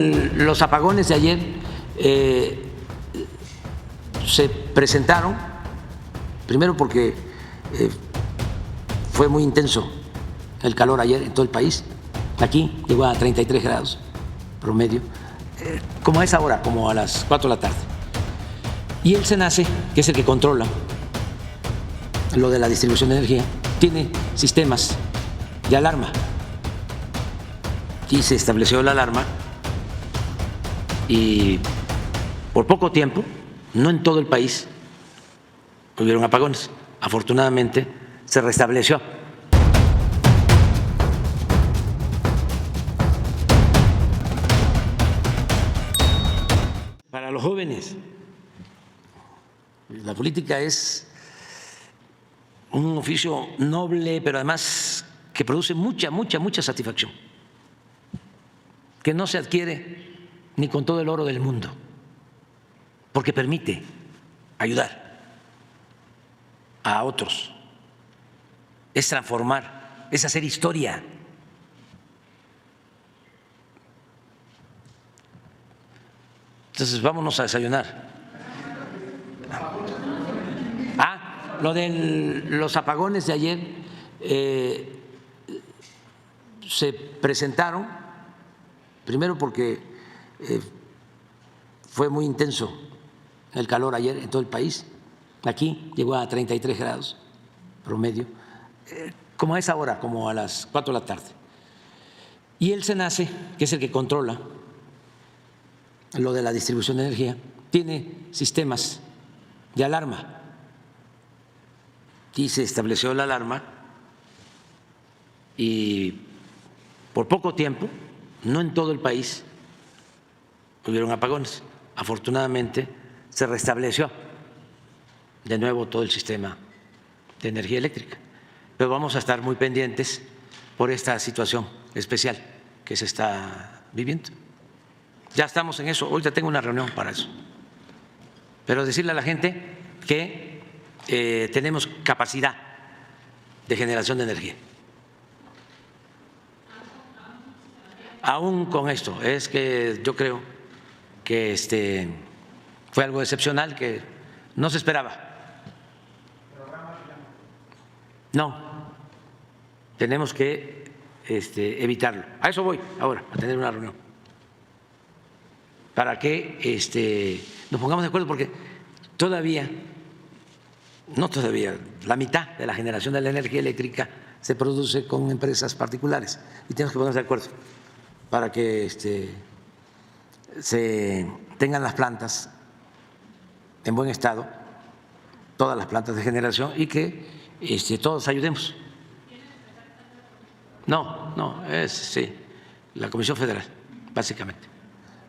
Los apagones de ayer se presentaron, primero porque fue muy intenso el calor ayer en todo el país. Aquí llegó a 33 grados promedio, como a esa hora, como a las 4 de la tarde. Y el SENACE, que es el que controla lo de la distribución de energía, tiene sistemas de alarma. Y se estableció la alarma y por poco tiempo, no en todo el país, hubieron apagones. Afortunadamente se restableció. Para los jóvenes, la política es un oficio noble, pero además que produce mucha satisfacción, que no se adquiere ni con todo el oro del mundo, porque permite ayudar a otros, es transformar, es hacer historia. Entonces vámonos a desayunar. Lo de los apagones de ayer se presentaron, primero porque fue muy intenso el calor ayer en todo el país. Aquí llegó a 33 grados promedio, como a esa hora, como a las 4 de la tarde. Y el SENACE, que es el que controla lo de la distribución de energía, tiene sistemas de alarma. Y se estableció la alarma y por poco tiempo, no en todo el país, hubieron apagones. Afortunadamente se restableció de nuevo todo el sistema de energía eléctrica. Pero vamos a estar muy pendientes por esta situación especial que se está viviendo. Ya estamos en eso. Hoy ya tengo una reunión para eso. Pero decirle a la gente que tenemos capacidad de generación de energía. Aún con esto, es que yo creo que fue algo excepcional que no se esperaba. No, tenemos que evitarlo. A eso voy ahora, a tener una reunión, para que nos pongamos de acuerdo, porque la mitad de la generación de la energía eléctrica se produce con empresas particulares y tenemos que ponernos de acuerdo para que se tengan las plantas en buen estado, todas las plantas de generación, y que todos ayudemos. No, es la Comisión Federal, básicamente.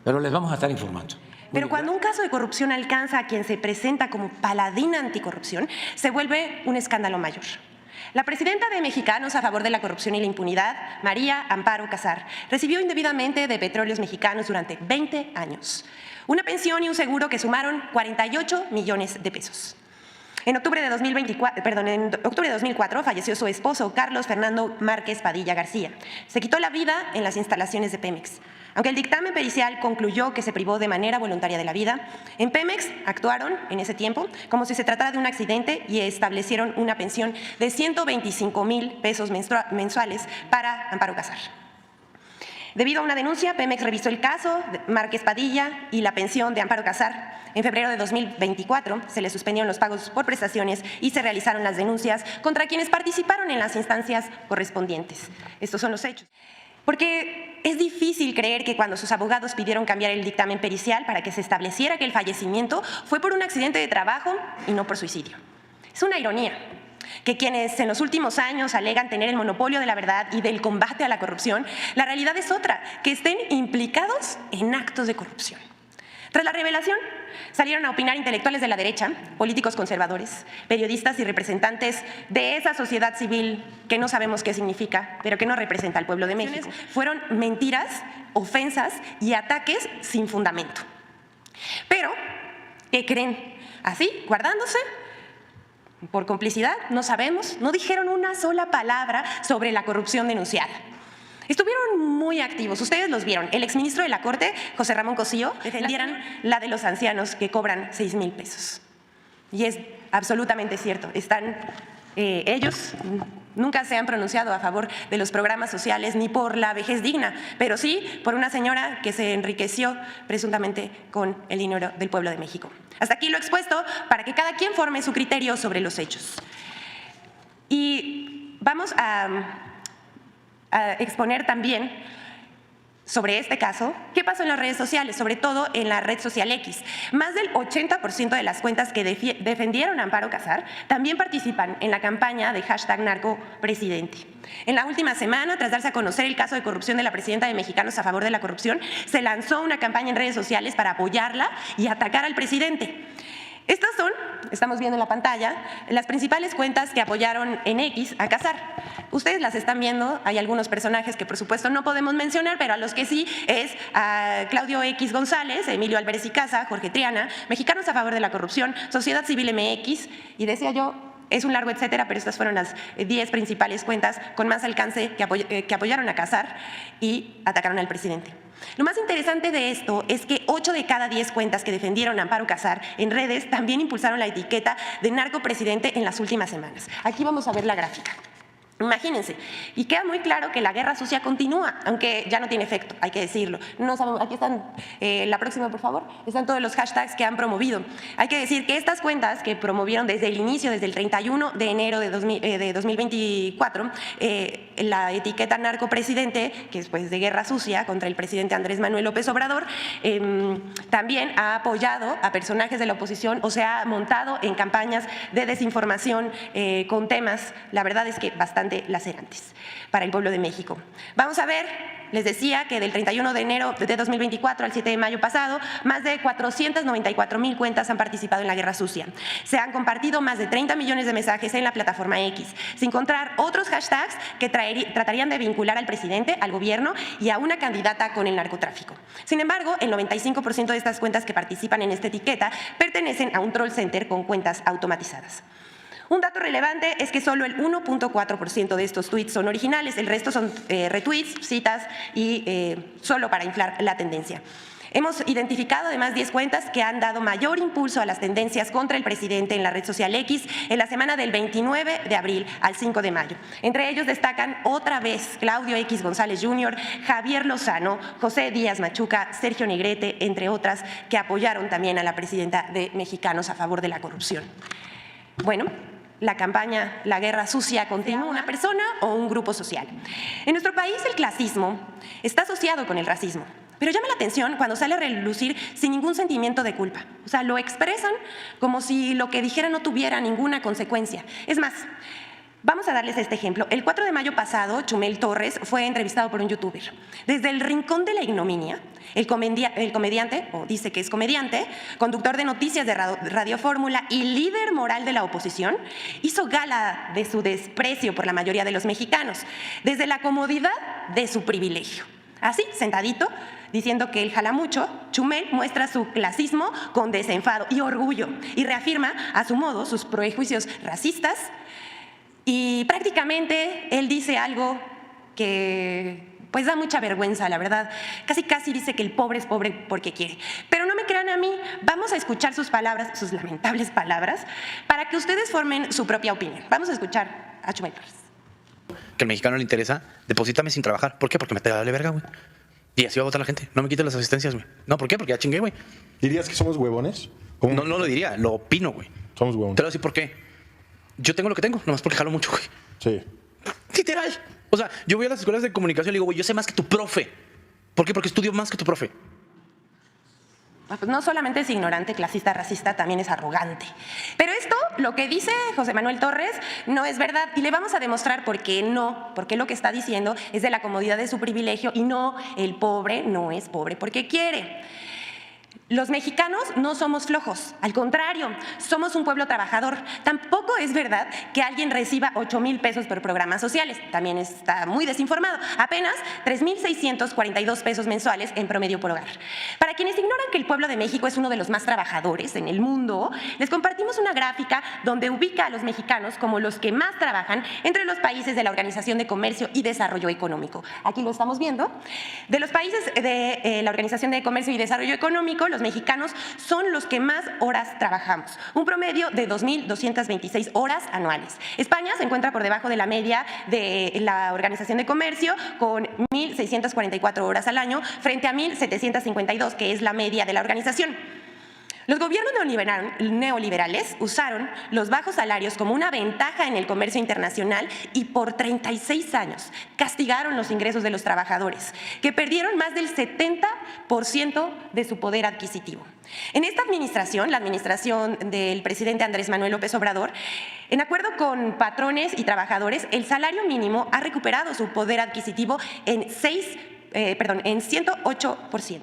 Pero les vamos a estar informando. Pero cuando un caso de corrupción alcanza a quien se presenta como paladina anticorrupción, se vuelve un escándalo mayor. La presidenta de Mexicanos a favor de la corrupción y la impunidad, María Amparo Casar, recibió indebidamente de Petróleos Mexicanos durante 20 años una pensión y un seguro que sumaron 48 millones de pesos. En octubre de 2004 falleció su esposo, Carlos Fernando Márquez Padilla García. Se quitó la vida en las instalaciones de Pemex. Aunque el dictamen pericial concluyó que se privó de manera voluntaria de la vida, en Pemex actuaron en ese tiempo como si se tratara de un accidente y establecieron una pensión de 125,000 pesos mensuales para Amparo Casar. Debido a una denuncia, Pemex revisó el caso de Márquez Padilla y la pensión de Amparo Casar. En febrero de 2024 se le suspendieron los pagos por prestaciones y se realizaron las denuncias contra quienes participaron en las instancias correspondientes. Estos son los hechos. Porque es difícil creer que cuando sus abogados pidieron cambiar el dictamen pericial para que se estableciera que el fallecimiento fue por un accidente de trabajo y no por suicidio. Es una ironía que quienes en los últimos años alegan tener el monopolio de la verdad y del combate a la corrupción, la realidad es otra, que estén implicados en actos de corrupción. Tras la revelación, salieron a opinar intelectuales de la derecha, políticos conservadores, periodistas y representantes de esa sociedad civil que no sabemos qué significa, pero que no representa al pueblo de México. Fueron mentiras, ofensas y ataques sin fundamento. Pero, ¿qué creen? Así, guardándose, por complicidad, no sabemos, no dijeron una sola palabra sobre la corrupción denunciada. Estuvieron muy activos, ustedes los vieron. El exministro de la Corte, José Ramón Cosío, defendieran la de los ancianos que cobran 6,000 pesos. Y es absolutamente cierto, ellos nunca se han pronunciado a favor de los programas sociales ni por la vejez digna, pero sí por una señora que se enriqueció presuntamente con el dinero del pueblo de México. Hasta aquí lo expuesto para que cada quien forme su criterio sobre los hechos. Y vamos a exponer también sobre este caso, ¿qué pasó en las redes sociales? Sobre todo en la red social X. Más del 80% de las cuentas que defendieron a Amparo Casar también participan en la campaña de #NarcoPresidente. En la última semana, tras darse a conocer el caso de corrupción de la presidenta de Mexicanos a favor de la corrupción, se lanzó una campaña en redes sociales para apoyarla y atacar al presidente. Estas son, estamos viendo en la pantalla, las principales cuentas que apoyaron en X a Casar. Ustedes las están viendo, hay algunos personajes que por supuesto no podemos mencionar, pero a los que sí es a Claudio X González, Emilio Álvarez y Casa, Jorge Triana, Mexicanos a favor de la corrupción, Sociedad Civil MX, y decía yo, es un largo etcétera, pero estas fueron las 10 principales cuentas con más alcance que apoyaron a Casar y atacaron al presidente. Lo más interesante de esto es que 8 de cada 10 cuentas que defendieron a Amparo Casar en redes también impulsaron la etiqueta de narcopresidente en las últimas semanas. Aquí vamos a ver la gráfica. Imagínense, y queda muy claro que la guerra sucia continúa, aunque ya no tiene efecto, hay que decirlo. No sabemos, aquí están, la próxima por favor, están todos los hashtags que han promovido. Hay que decir que estas cuentas que promovieron desde el inicio, desde el 31 de enero de 2024, la etiqueta narcopresidente, que es pues de guerra sucia contra el presidente Andrés Manuel López Obrador, también ha apoyado a personajes de la oposición o se ha montado en campañas de desinformación con temas, la verdad es que bastante lacerantes para el pueblo de México. Vamos a ver, les decía que del 31 de enero de 2024 al 7 de mayo pasado, más de 494,000 cuentas han participado en la guerra sucia. Se han compartido más de 30 millones de mensajes en la plataforma X, sin encontrar otros hashtags que tratarían de vincular al presidente, al gobierno y a una candidata con el narcotráfico. Sin embargo, el 95% de estas cuentas que participan en esta etiqueta pertenecen a un troll center con cuentas automatizadas. Un dato relevante es que solo el 1.4% de estos tweets son originales, el resto son retweets, citas y solo para inflar la tendencia. Hemos identificado además 10 cuentas que han dado mayor impulso a las tendencias contra el presidente en la red social X en la semana del 29 de abril al 5 de mayo. Entre ellos destacan otra vez Claudio X González Jr., Javier Lozano, José Díaz Machuca, Sergio Negrete, entre otras, que apoyaron también a la presidenta de Mexicanos a favor de la corrupción. Bueno, la campaña La Guerra Sucia continúa, una persona o un grupo social. En nuestro país el clasismo está asociado con el racismo, pero llama la atención cuando sale a relucir sin ningún sentimiento de culpa. O sea, lo expresan como si lo que dijeran no tuviera ninguna consecuencia. Es más, vamos a darles este ejemplo. El 4 de mayo pasado, Chumel Torres fue entrevistado por un youtuber. Desde el rincón de la ignominia, el comediante, o dice que es comediante, conductor de noticias de Radio Fórmula y líder moral de la oposición, hizo gala de su desprecio por la mayoría de los mexicanos, desde la comodidad de su privilegio. Así, sentadito, diciendo que él jala mucho, Chumel muestra su clasismo con desenfado y orgullo y reafirma a su modo sus prejuicios racistas. Y prácticamente él dice algo que pues da mucha vergüenza, la verdad. Casi dice que el pobre es pobre porque quiere. Pero no me crean a mí, vamos a escuchar sus palabras, sus lamentables palabras, para que ustedes formen su propia opinión. Vamos a escuchar a Chumel Torres. Que al mexicano le interesa, deposítame sin trabajar. ¿Por qué? Porque me te vale verga, güey. Y así va a votar la gente. No me quiten las asistencias, güey. No, ¿por qué? Porque ya chingué, güey. ¿Dirías que somos huevones? No lo diría, lo opino, güey. Somos huevones. Te lo voy a decir por qué. Yo tengo lo que tengo, nomás porque jalo mucho, güey. Sí. Literal. O sea, yo voy a las escuelas de comunicación y le digo, güey, yo sé más que tu profe. ¿Por qué? Porque estudio más que tu profe. Pues no solamente es ignorante, clasista, racista, también es arrogante. Pero esto, lo que dice José Manuel Torres, no es verdad. Y le vamos a demostrar por qué no. Porque lo que está diciendo es de la comodidad de su privilegio y no, el pobre no es pobre porque quiere. Los mexicanos no somos flojos, al contrario, somos un pueblo trabajador. Tampoco es verdad que alguien reciba 8,000 pesos por programas sociales, también está muy desinformado, apenas 3,642 pesos mensuales en promedio por hogar. Para quienes ignoran que el pueblo de México es uno de los más trabajadores en el mundo, les compartimos una gráfica donde ubica a los mexicanos como los que más trabajan entre los países de la Organización de Comercio y Desarrollo Económico. Aquí lo estamos viendo. De los países de la Organización de Comercio y Desarrollo Económico, los mexicanos son los que más horas trabajamos, un promedio de 2,226 horas anuales. España se encuentra por debajo de la media de la Organización de Comercio con 1,644 horas al año frente a 1,752, que es la media de la organización. Los gobiernos neoliberales usaron los bajos salarios como una ventaja en el comercio internacional y por 36 años castigaron los ingresos de los trabajadores, que perdieron más del 70% de su poder adquisitivo. En esta administración, la administración del presidente Andrés Manuel López Obrador, en acuerdo con patrones y trabajadores, el salario mínimo ha recuperado su poder adquisitivo en 108%.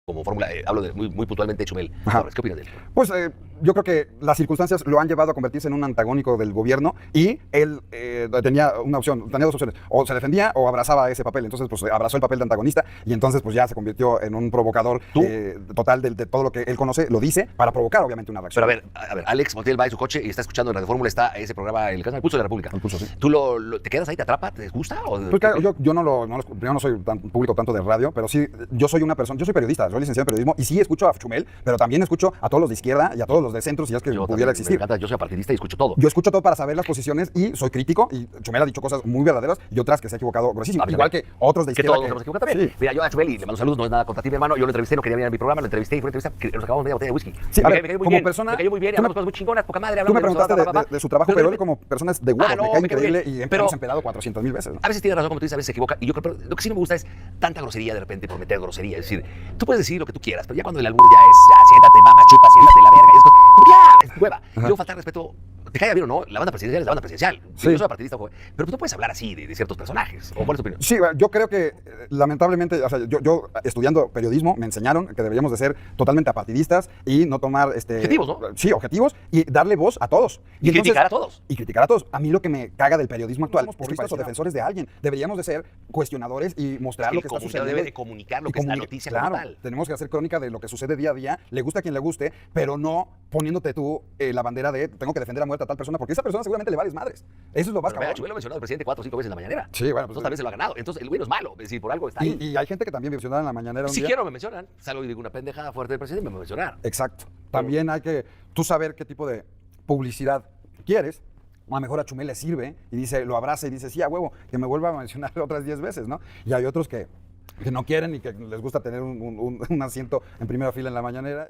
Como fórmula, hablo de muy puntualmente de Chumel. Ajá. Torres, ¿qué opinas de él? Pues yo creo que las circunstancias lo han llevado a convertirse en un antagónico del gobierno y él tenía dos opciones, o se defendía o abrazaba ese papel. Entonces pues abrazó el papel de antagonista y entonces pues ya se convirtió en un provocador total de todo lo que él conoce, lo dice para provocar obviamente una reacción. Pero a ver, Alex Montiel va en su coche y está escuchando en Radio Fórmula, está ese programa, el canal El Pulso de la República. El Pulso, sí. ¿Tú te quedas ahí, te atrapa, te gusta? Pues claro, yo primero no soy tan público tanto de radio, pero sí, yo soy periodista, soy licenciado en periodismo y sí escucho a Chumel, pero también escucho a todos los de izquierda y a todos los de centro si es que pudiera existir. Me encanta, yo soy apartidista y escucho todo. Yo escucho todo para saber las posiciones y soy crítico y Chumel ha dicho cosas muy verdaderas y otras que se ha equivocado gruesísimo, igual que otros de izquierda. Que todos nos hemos equivocado también. Sí. Mira, yo a Chumel y le mando saludos, no es nada contra ti, mi hermano. Yo lo entrevisté, no quería venir a mi programa, lo entrevisté y fue una entrevista que nos acabamos media botella de whisky. Sí, me a ver, cayó muy como bien, persona, me cayó muy bien, hablamos cosas muy chingonas, poca madre. Tú me preguntaste de su trabajo, pero él como persona es de huevos, me cae increíble y hemos empedado 400,000 veces, ¿no? A veces tiene razón, como tú dices, a veces se equivoca. Y yo creo, lo que sí no me gusta es tanta grosería de repente por meter grosería. Es decir, tú puedes decir lo que tú quieras, pero ya cuando el albur ya es, ya siéntate, mamá, chupa, siéntate, la verga, y es ya, es hueva. Y luego faltar respeto, te caiga bien o no, la banda presidencial es la banda presidencial. Sí. Yo soy partidista, pero tú no puedes hablar así de ciertos personajes. ¿O cuál es tu opinión? Sí, yo creo que lamentablemente, o sea, yo estudiando periodismo me enseñaron que deberíamos de ser totalmente apartidistas y no tomar objetivos, ¿no? Sí, objetivos y darle voz a todos. Y entonces, criticar a todos. Y criticar a todos. A mí lo que me caga del periodismo actual es que o defensores de alguien. Deberíamos de ser cuestionadores y mostrar lo que está sucediendo. Debe de comunicar lo que es la noticia como tal. Tenemos que hacer crónica de lo que sucede día a día, le gusta a quien le guste, pero no poniéndote tú la bandera de tengo que defender a muerte a tal persona, porque esa persona seguramente le vales madres. Eso es lo más cabrón. Chumel lo ha mencionado el presidente 4 o 5 veces en la mañanera. Sí, bueno. Pues tal vez se lo ha ganado. Entonces el güey no es malo. Es decir, por algo está ahí. Y hay gente que también me mencionaba en la mañanera un día. Si quiero me mencionan. Salgo y digo una pendejada fuerte del presidente, me mencionar. Exacto. También hay que tú saber qué tipo de publicidad quieres. A lo mejor a Chumel le sirve y dice, lo abraza y dice, sí, a huevo, que me vuelva a mencionar otras 10 veces, ¿no? Y hay otros que no quieren y que les gusta tener un asiento en primera fila en la mañanera.